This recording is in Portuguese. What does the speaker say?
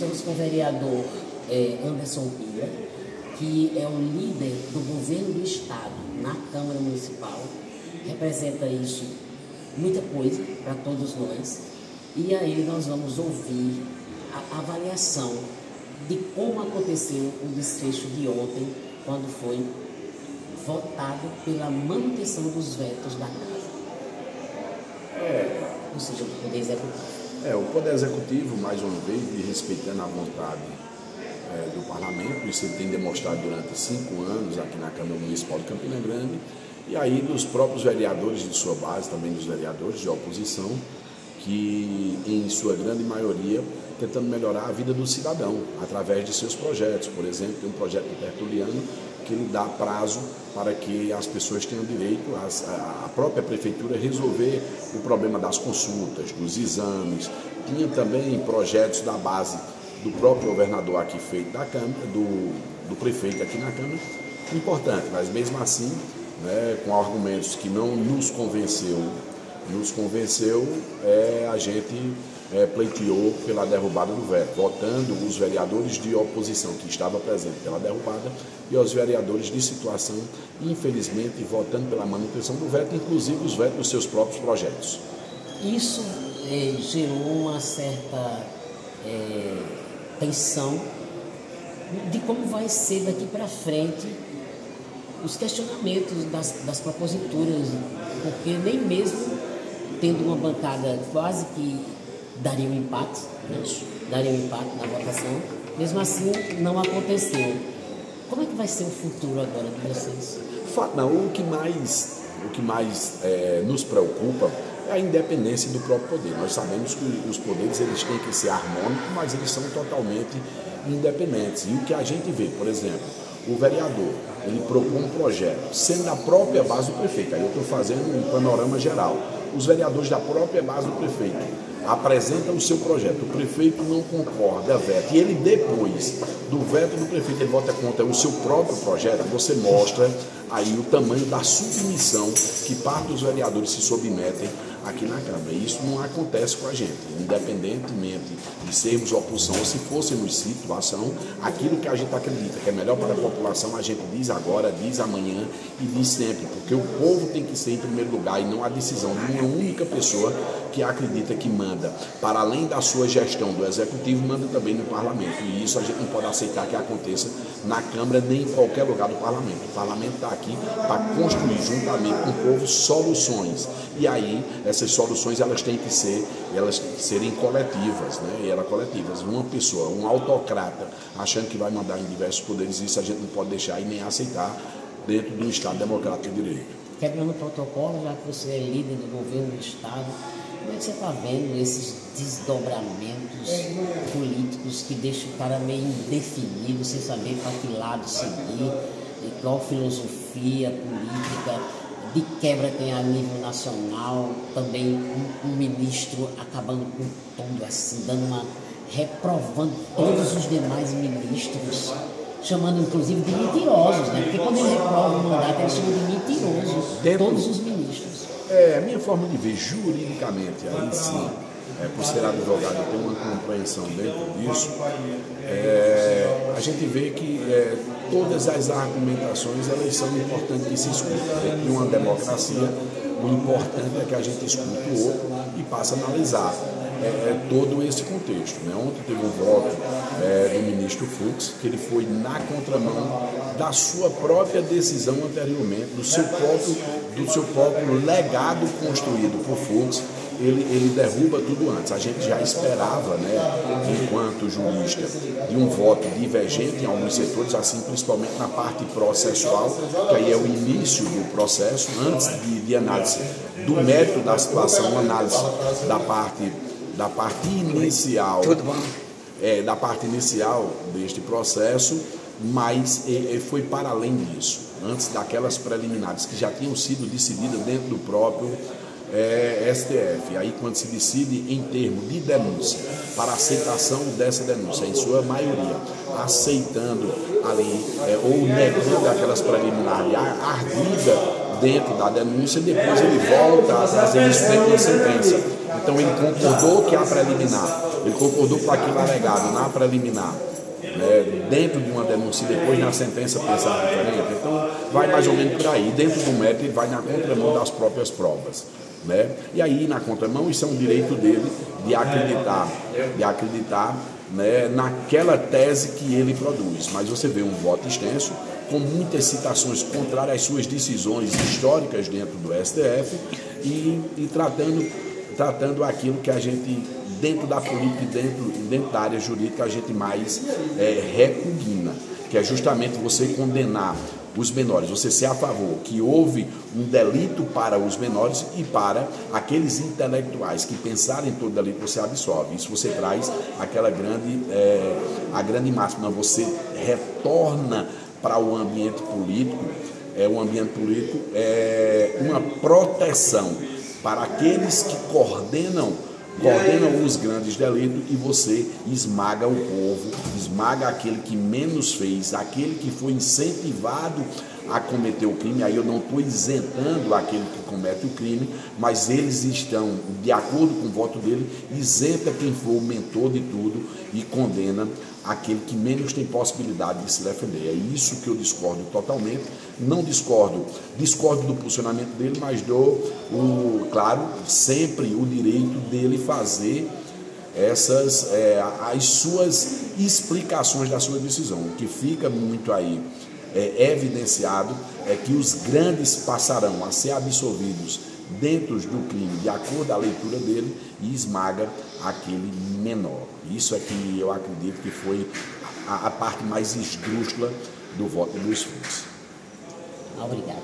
estamos com o vereador Anderson Pira, que é o líder do governo do estado na Câmara Municipal. Representa isso, muita coisa para todos nós. E aí nós vamos ouvir a avaliação de como aconteceu o desfecho de ontem, quando foi votado pela manutenção dos vetos da Casa. Ou seja, do Poder Executivo. O Poder Executivo, mais uma vez, respeitando a vontade do Parlamento, isso ele tem demonstrado durante 5 anos aqui na Câmara Municipal de Campina Grande, e aí dos próprios vereadores de sua base, também dos vereadores de oposição, que em sua grande maioria tentando melhorar a vida do cidadão através de seus projetos. Por exemplo, tem um projeto do Tertuliano que ele dá prazo para que as pessoas tenham direito, a própria prefeitura, resolver o problema das consultas, dos exames. Tinha também projetos da base do próprio governador aqui feito da Câmara, do prefeito aqui na Câmara, importante, mas mesmo assim, com argumentos que não nos convenceu, a gente pleiteou pela derrubada do veto, votando os vereadores de oposição que estavam presentes pela derrubada e os vereadores de situação, infelizmente, votando pela manutenção do veto, inclusive os vetos dos seus próprios projetos. Isso gerou uma certa tensão de como vai ser daqui para frente os questionamentos das proposituras, porque nem mesmo tendo uma bancada quase que daria um empate, daria um empate na votação, mesmo assim não aconteceu. Como é que vai ser o futuro agora de vocês? O que mais nos preocupa é a independência do próprio poder. Nós sabemos que os poderes eles têm que ser harmônicos, mas eles são totalmente independentes. E o que a gente vê, por exemplo, o vereador, ele propõe um projeto, sendo da própria base do prefeito. Aí eu estou fazendo um panorama geral. Os vereadores da própria base do prefeito apresentam o seu projeto, o prefeito não concorda, veta, e ele depois do veto do prefeito, ele vota contra o seu próprio projeto. Você mostra aí o tamanho da submissão que parte dos vereadores se submetem aqui na Câmara. E isso não acontece com a gente, independentemente de sermos oposição ou se fôssemos situação, aquilo que a gente acredita que é melhor para a população, a gente diz agora, diz amanhã e diz sempre, porque o povo tem que ser em primeiro lugar e não a decisão de uma única pessoa que acredita que manda, para além da sua gestão do Executivo, manda também no Parlamento. E isso a gente não pode aceitar que aconteça na Câmara nem em qualquer lugar do Parlamento. O Parlamento está aqui para construir, juntamente com o povo, soluções. E aí, essas soluções elas têm que serem coletivas, E elas coletivas. Uma pessoa, um autocrata, achando que vai mandar em diversos poderes, isso a gente não pode deixar e nem aceitar dentro de um Estado democrático de direito. Quebrando o protocolo, já que você é líder do governo do Estado, como é que você está vendo esses desdobramentos políticos que deixam o cara meio indefinido, sem saber para que lado seguir, qual filosofia política, de quebra tem a nível nacional, também um ministro acabando com tudo assim, reprovando todos os demais ministros, chamando inclusive de mentirosos, Porque quando ele reprova o mandato, ele chama de mentiroso todos os ministros. A minha forma de ver juridicamente, aí sim, por ser advogado, eu tenho uma compreensão dentro disso, a gente vê que todas as argumentações elas são importantes que se escutem. Dentro de uma democracia, o importante é que a gente escute o outro e passe a analisar todo esse contexto. Ontem teve um voto do ministro Fux, que ele foi na contramão da sua própria decisão anteriormente, do seu próprio legado construído por Fux. Ele derruba tudo antes. A gente já esperava, enquanto jurista, de um voto divergente em alguns setores, assim, principalmente na parte processual, que aí é o início do processo, antes de análise do mérito da situação, análise da parte inicial, da parte inicial deste processo, mas foi para além disso, antes daquelas preliminares que já tinham sido decididas dentro do próprio STF. Aí quando se decide em termos de denúncia, para aceitação dessa denúncia, em sua maioria, aceitando ali ou negando aquelas preliminares ardida dentro da denúncia, depois ele volta a trazer isso dentro da sentença. Então ele concordou que a preliminar ele concordou com aquilo alegado na preliminar, né, dentro de uma denúncia e depois na sentença pensar diferente. Então vai mais ou menos por aí. Dentro do mérito ele vai na contramão das próprias provas, né? E aí na contramão isso é um direito dele de acreditar, né, naquela tese que ele produz. Mas você vê um voto extenso com muitas citações contrárias às suas decisões históricas dentro do STF e tratando aquilo que a gente, dentro da política e dentro da área jurídica, a gente mais repugna, que é justamente você condenar os menores, você ser a favor que houve um delito para os menores e para aqueles intelectuais que pensarem em todo delito, você absolve. Isso você traz aquela a grande máxima, você retorna para o ambiente político, uma proteção para aqueles que coordenam os grandes delitos, e você esmaga o povo, esmaga aquele que menos fez, aquele que foi incentivado a cometer o crime. Aí eu não estou isentando aquele que comete o crime, mas eles estão, de acordo com o voto dele, isenta quem for o mentor de tudo e condena aquele que menos tem possibilidade de se defender. É isso que eu discordo totalmente. Não discordo do posicionamento dele, mas dou, claro, sempre o direito dele fazer as suas explicações da sua decisão. O que fica muito aí evidenciado é que os grandes passarão a ser absolvidos dentro do crime, de acordo com a leitura dele, e esmaga aquele menor. Isso é que eu acredito que foi a parte mais esdrúxula do voto do Luiz Fux. Obrigado.